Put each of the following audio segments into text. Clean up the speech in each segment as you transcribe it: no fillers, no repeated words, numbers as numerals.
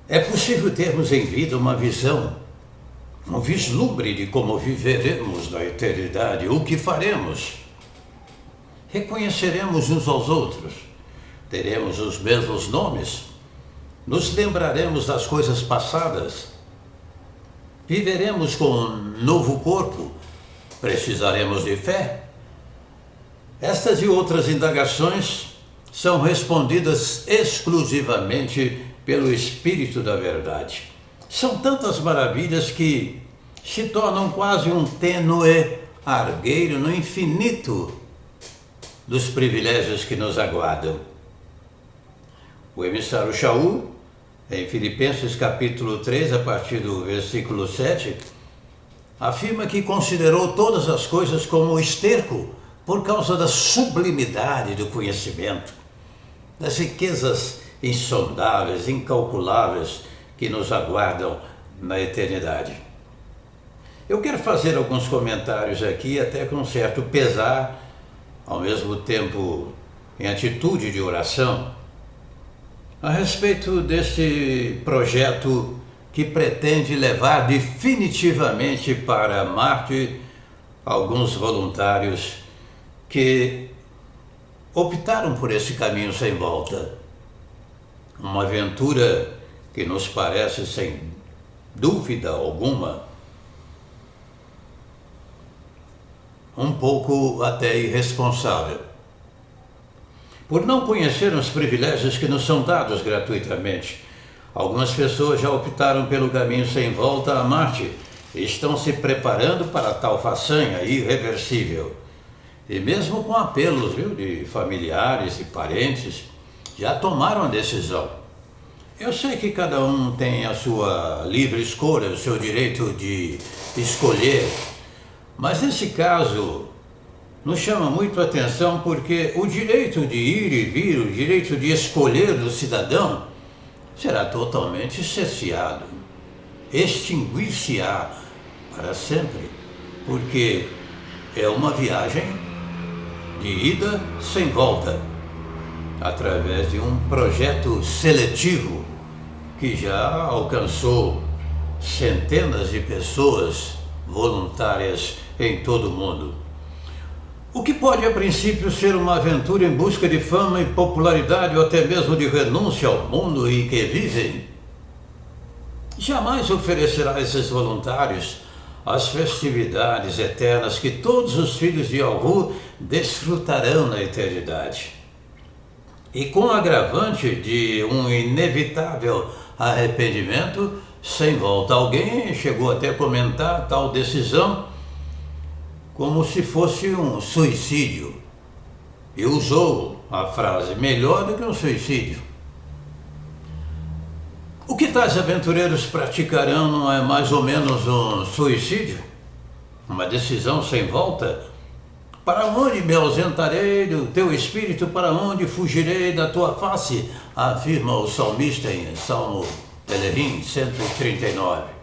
É possível termos em vida uma visão, um vislumbre de como viveremos na eternidade, o que faremos. Reconheceremos uns aos outros, teremos os mesmos nomes, nos lembraremos das coisas passadas, viveremos com um novo corpo, precisaremos de fé. Estas e outras indagações são respondidas exclusivamente pelo Espírito da Verdade. São tantas maravilhas que se tornam quase um tênue argueiro no infinito dos privilégios que nos aguardam. O emissário Shaul, em Filipenses capítulo 3, a partir do versículo 7, afirma que considerou todas as coisas como esterco por causa da sublimidade do conhecimento, das riquezas insondáveis, incalculáveis que nos aguardam na eternidade. Eu quero fazer alguns comentários aqui, até com certo pesar, ao mesmo tempo em atitude de oração, a respeito desse projeto que pretende levar definitivamente para Marte alguns voluntários que optaram por esse caminho sem volta. Uma aventura que nos parece, sem dúvida alguma, um pouco até irresponsável. Por não conhecer os privilégios que nos são dados gratuitamente, algumas pessoas já optaram pelo caminho sem volta a Marte e estão se preparando para tal façanha irreversível. E mesmo com apelos, de familiares e parentes, já tomaram a decisão. Eu sei que cada um tem a sua livre escolha, o seu direito de escolher, mas nesse caso nos chama muito a atenção porque o direito de ir e vir, o direito de escolher do cidadão será totalmente cesseado, extinguir-se-á para sempre, porque é uma viagem de ida sem volta, através de um projeto seletivo que já alcançou centenas de pessoas voluntárias em todo o mundo. O que pode a princípio ser uma aventura em busca de fama e popularidade ou até mesmo de renúncia ao mundo em que vivem, jamais oferecerá a esses voluntários as festividades eternas que todos os filhos de Yahu desfrutarão na eternidade. E com o agravante de um inevitável arrependimento sem volta. Alguém chegou até a comentar tal decisão como se fosse um suicídio, e usou a frase melhor do que um suicídio. O que tais aventureiros praticarão não é mais ou menos um suicídio? Uma decisão sem volta? Para onde me ausentarei do teu espírito? Para onde fugirei da tua face? Afirma o salmista em Salmo Elohim 139.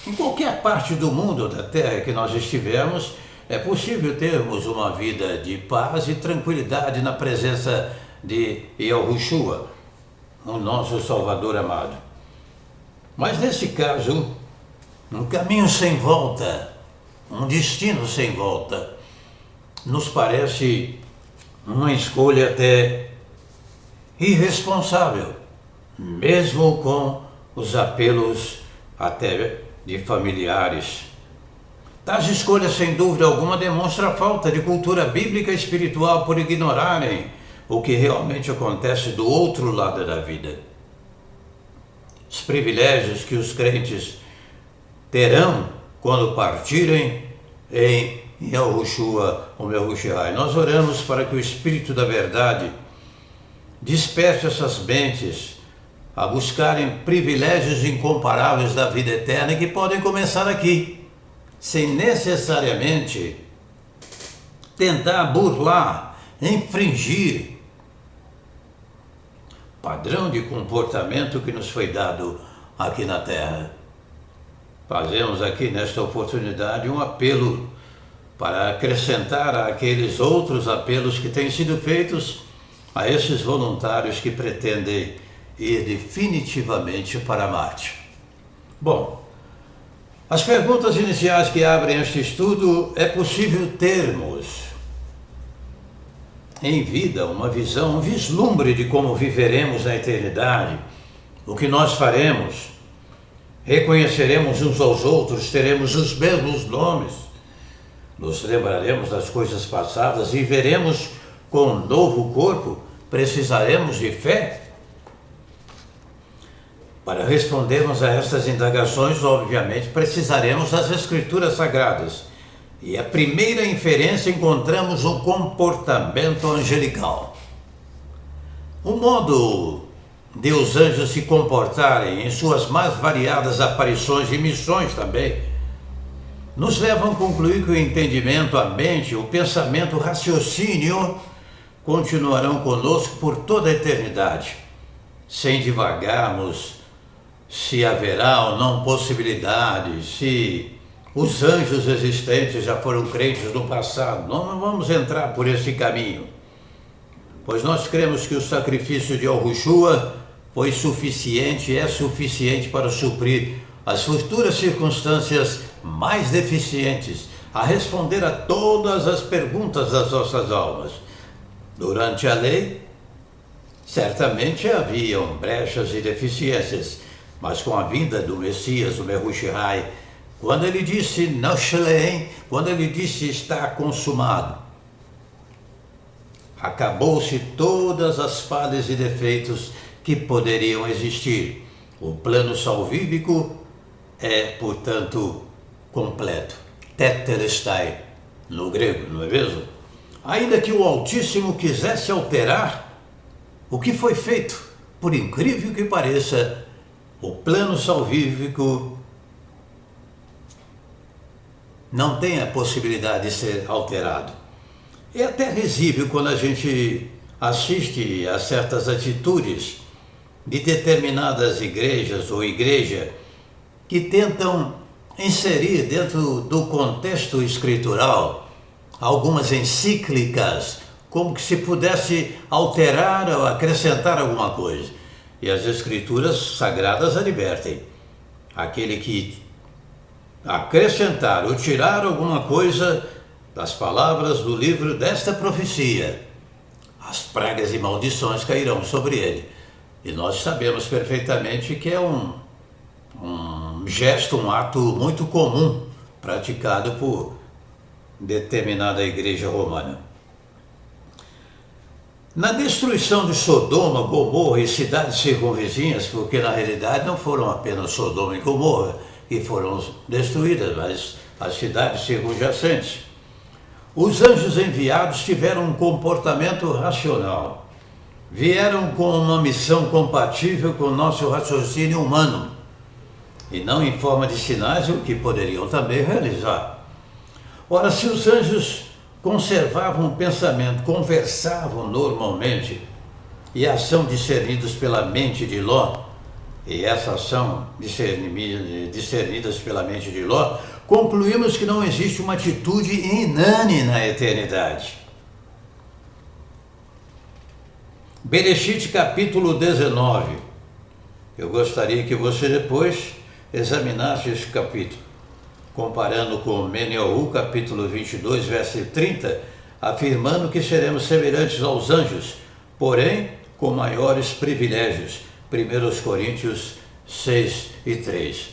Em qualquer parte do mundo, da terra que nós estivermos, é possível termos uma vida de paz e tranquilidade na presença de Yahushua, o nosso Salvador amado. Mas nesse caso, um caminho sem volta, um destino sem volta, nos parece uma escolha até irresponsável, mesmo com os apelos até de familiares. Tais escolhas, sem dúvida alguma, demonstram a falta de cultura bíblica e espiritual por ignorarem o que realmente acontece do outro lado da vida. Os privilégios que os crentes terão quando partirem em Yahushua, o Yahushua. Nós oramos para que o Espírito da Verdade desperte essas mentes a buscarem privilégios incomparáveis da vida eterna que podem começar aqui, sem necessariamente tentar burlar, infringir o padrão de comportamento que nos foi dado aqui na Terra. Fazemos aqui nesta oportunidade um apelo para acrescentar àqueles outros apelos que têm sido feitos a esses voluntários que pretendem ir definitivamente para Marte. Bom, as perguntas iniciais que abrem este estudo é possível termos em vida uma visão, um vislumbre de como viveremos na eternidade, o que nós faremos, reconheceremos uns aos outros, teremos os mesmos nomes, nos lembraremos das coisas passadas e veremos com um novo corpo, precisaremos de fé? Para respondermos a estas indagações, obviamente, precisaremos das Escrituras Sagradas. E a primeira inferência encontramos um comportamento angelical. O modo de os anjos se comportarem em suas mais variadas aparições e missões também, nos levam a concluir que o entendimento, a mente, o pensamento, o raciocínio continuarão conosco por toda a eternidade, sem divagarmos se haverá ou não possibilidade, se os anjos existentes já foram crentes no passado. Não vamos entrar por esse caminho, pois nós cremos que o sacrifício de Yahushua foi suficiente, é suficiente para suprir as futuras circunstâncias mais deficientes, a responder a todas as perguntas das nossas almas. Durante a lei, certamente haviam brechas e deficiências, mas com a vinda do Messias, o Mehushai, quando ele disse Noshleim, quando ele disse está consumado, acabou-se todas as falhas e defeitos que poderiam existir. O plano salvífico é, portanto, completo. Tetelestai, no grego, não é mesmo? Ainda que o Altíssimo quisesse alterar o que foi feito, por incrível que pareça, o plano salvífico não tem a possibilidade de ser alterado. É até risível quando a gente assiste a certas atitudes de determinadas igrejas ou igreja que tentam inserir dentro do contexto escritural algumas encíclicas, como que se pudesse alterar ou acrescentar alguma coisa. E as Escrituras Sagradas advertem: aquele que acrescentar ou tirar alguma coisa das palavras do livro desta profecia, as pragas e maldições cairão sobre ele. E nós sabemos perfeitamente que é um gesto, um ato muito comum praticado por determinada igreja romana. Na destruição de Sodoma, Gomorra e cidades circunvizinhas, porque na realidade não foram apenas Sodoma e Gomorra que foram destruídas, mas as cidades circunjacentes, os anjos enviados tiveram um comportamento racional, vieram com uma missão compatível com o nosso raciocínio humano, e não em forma de sinais, o que poderiam também realizar. Ora, se os anjos conservavam o pensamento, conversavam normalmente, e a ação discernidos pela mente de Ló, e essa ação discernidas pela mente de Ló, concluímos que não existe uma atitude inane na eternidade. Bereshit capítulo 19. Eu gostaria que você depois examinasse esse capítulo, comparando com Menehu capítulo 22, verso 30, afirmando que seremos semelhantes aos anjos, porém com maiores privilégios. 1 Coríntios 6 e 3.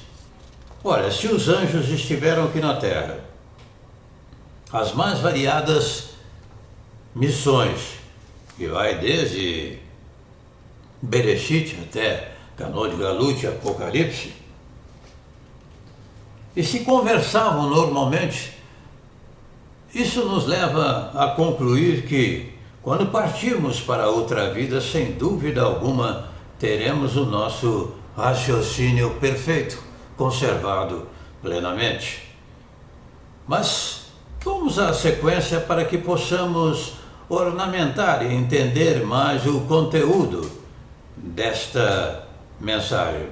Ora, se os anjos estiveram aqui na terra, as mais variadas missões, que vai desde Bereshit até Canô de Galut, Apocalipse, e se conversavam normalmente, isso nos leva a concluir que, quando partirmos para outra vida, sem dúvida alguma, teremos o nosso raciocínio perfeito, conservado plenamente. Mas vamos à sequência para que possamos ornamentar e entender mais o conteúdo desta mensagem.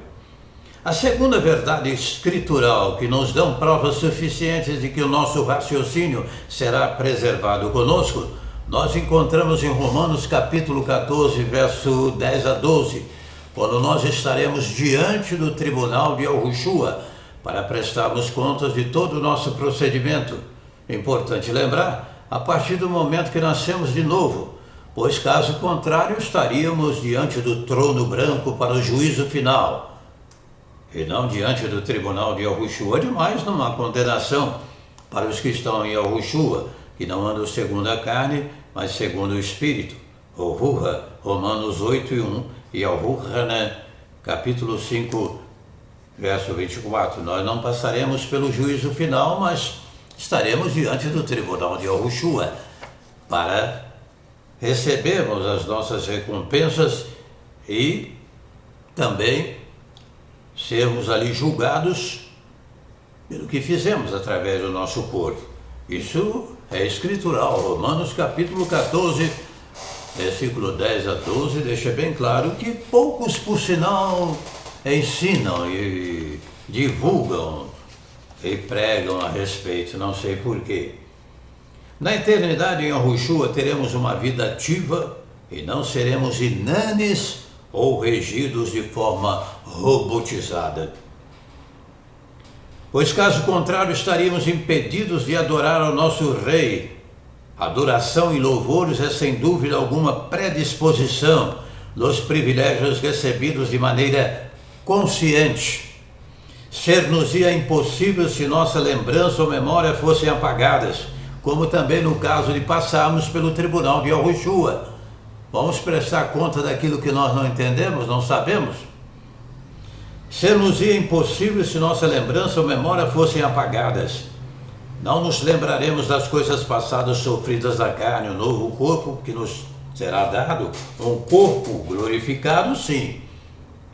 A segunda verdade escritural que nos dão provas suficientes de que o nosso raciocínio será preservado conosco, nós encontramos em Romanos capítulo 14, verso 10 a 12, quando nós estaremos diante do tribunal de Yahushua para prestarmos contas de todo o nosso procedimento. É importante lembrar, a partir do momento que nascemos de novo, pois caso contrário estaríamos diante do trono branco para o juízo final, e não diante do tribunal de Yahushua, demais numa condenação para os que estão em Yahushua, que não andam segundo a carne, mas segundo o Espírito. Ohuha, Romanos 8:1 e Yahushua, capítulo 5, verso 24. Nós não passaremos pelo juízo final, mas estaremos diante do tribunal de Yahushua para recebermos as nossas recompensas e também sermos ali julgados pelo que fizemos através do nosso corpo. Isso é escritural. Romanos capítulo 14, versículo 10 a 12, deixa bem claro que poucos, por sinal, ensinam e divulgam e pregam a respeito, não sei porquê. Na eternidade em Yahushua teremos uma vida ativa e não seremos inanes ou regidos de forma robotizada. Pois caso contrário estaríamos impedidos de adorar ao nosso Rei. Adoração e louvores é sem dúvida alguma predisposição dos privilégios recebidos de maneira consciente. Ser-nos-ia impossível se nossa lembrança ou memória fossem apagadas, como também no caso de passarmos pelo tribunal de Yahushua. Vamos prestar conta daquilo que nós não entendemos, não sabemos? Ser-nos-ia impossível se nossa lembrança ou memória fossem apagadas. Não nos lembraremos das coisas passadas sofridas da carne, o novo corpo que nos será dado, um corpo glorificado, sim,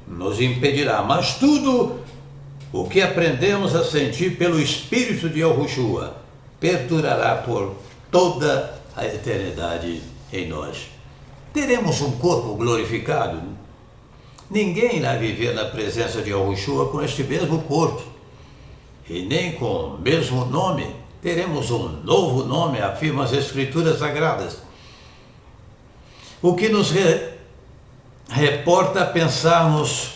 nos impedirá. Mas tudo o que aprendemos a sentir pelo Espírito de Yahushua perdurará por toda a eternidade em nós. Teremos um corpo glorificado. Ninguém irá viver na presença de Yahushua com este mesmo corpo, e nem com o mesmo nome. Teremos um novo nome, afirma as Escrituras Sagradas. O que nos reporta a pensarmos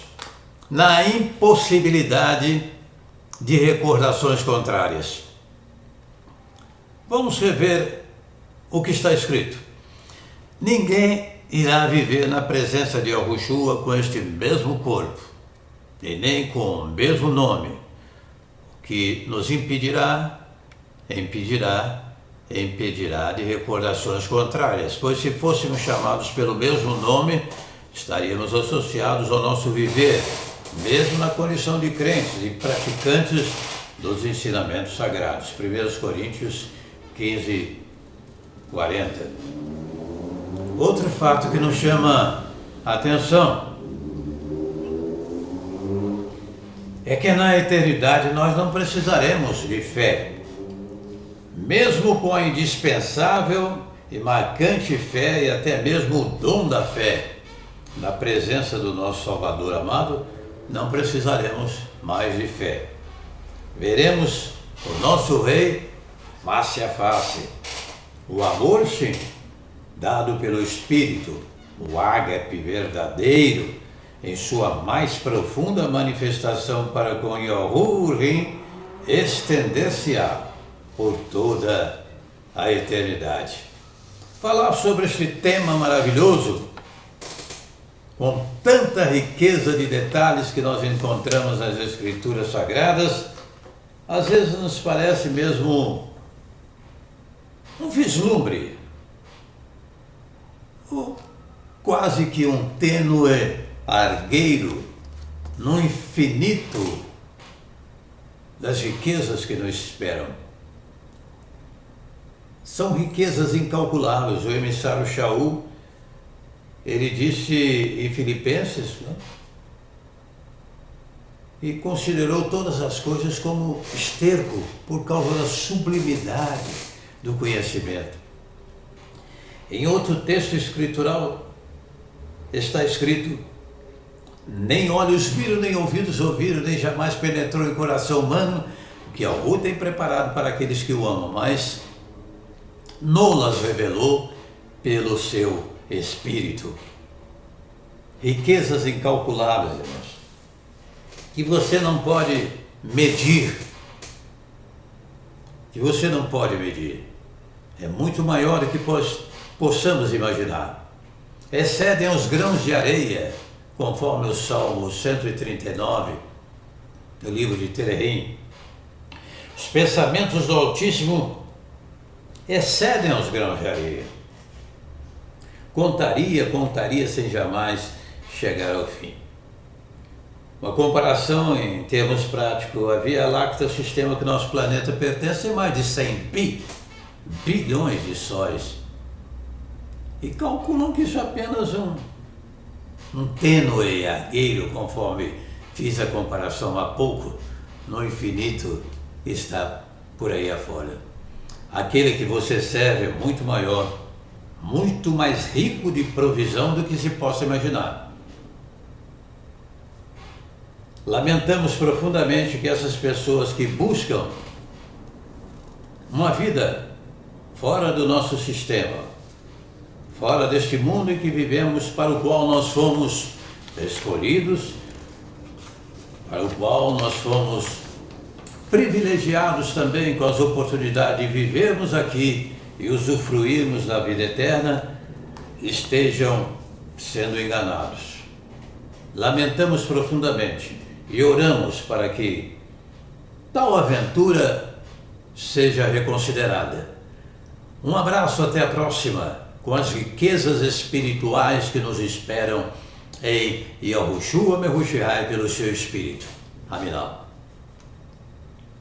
na impossibilidade de recordações contrárias. Vamos rever o que está escrito. Ninguém irá viver na presença de Yahushua com este mesmo corpo, e nem com o mesmo nome, o que nos impedirá de recordações contrárias, pois se fôssemos chamados pelo mesmo nome, estaríamos associados ao nosso viver, mesmo na condição de crentes e praticantes dos ensinamentos sagrados. 1 Coríntios 15, 40. Outro fato que nos chama a atenção é que na eternidade nós não precisaremos de fé. Mesmo com a indispensável e marcante fé e até mesmo o dom da fé, na presença do nosso Salvador amado, não precisaremos mais de fé. Veremos o nosso Rei face a face. O amor, sim, dado pelo Espírito, o ágape verdadeiro, em sua mais profunda manifestação para com Yahurim, estender-se-á por toda a eternidade. Falar sobre este tema maravilhoso, com tanta riqueza de detalhes que nós encontramos nas Escrituras Sagradas, às vezes nos parece mesmo um vislumbre, ou quase que um tênue argueiro no infinito das riquezas que nos esperam. São riquezas incalculáveis. O emissário Shaul, ele disse em Filipenses, né? E considerou todas as coisas como esterco por causa da sublimidade do conhecimento. Em outro texto escritural está escrito: nem olhos viram, nem ouvidos ouviram, nem jamais penetrou em coração humano o que Yahu tem preparado para aqueles que o amam, mas nolas revelou pelo seu Espírito. riquezas incalculáveis, irmãos, que você não pode medir, é muito maior do que possamos imaginar. Excedem os grãos de areia, conforme o Salmo 139, do livro de Terehim. Os pensamentos do Altíssimo excedem os grãos de areia. Contaria sem jamais chegar ao fim. Uma comparação em termos práticos, a Via Láctea, o sistema que nosso planeta pertence, tem mais de 100 bilhões de sóis. E calculam que isso é apenas um tênue argueiro, conforme fiz a comparação há pouco, no infinito está por aí afora. Aquele que você serve é muito maior, muito mais rico de provisão do que se possa imaginar. Lamentamos profundamente que essas pessoas que buscam uma vida fora do nosso sistema, fora deste mundo em que vivemos, para o qual nós fomos escolhidos, para o qual nós fomos privilegiados também com as oportunidades de vivermos aqui e usufruirmos da vida eterna, estejam sendo enganados. Lamentamos profundamente e oramos para que tal aventura seja reconsiderada. Um abraço, até a próxima, com as riquezas espirituais que nos esperam em Yahushua Mehushai pelo seu Espírito. Aminá.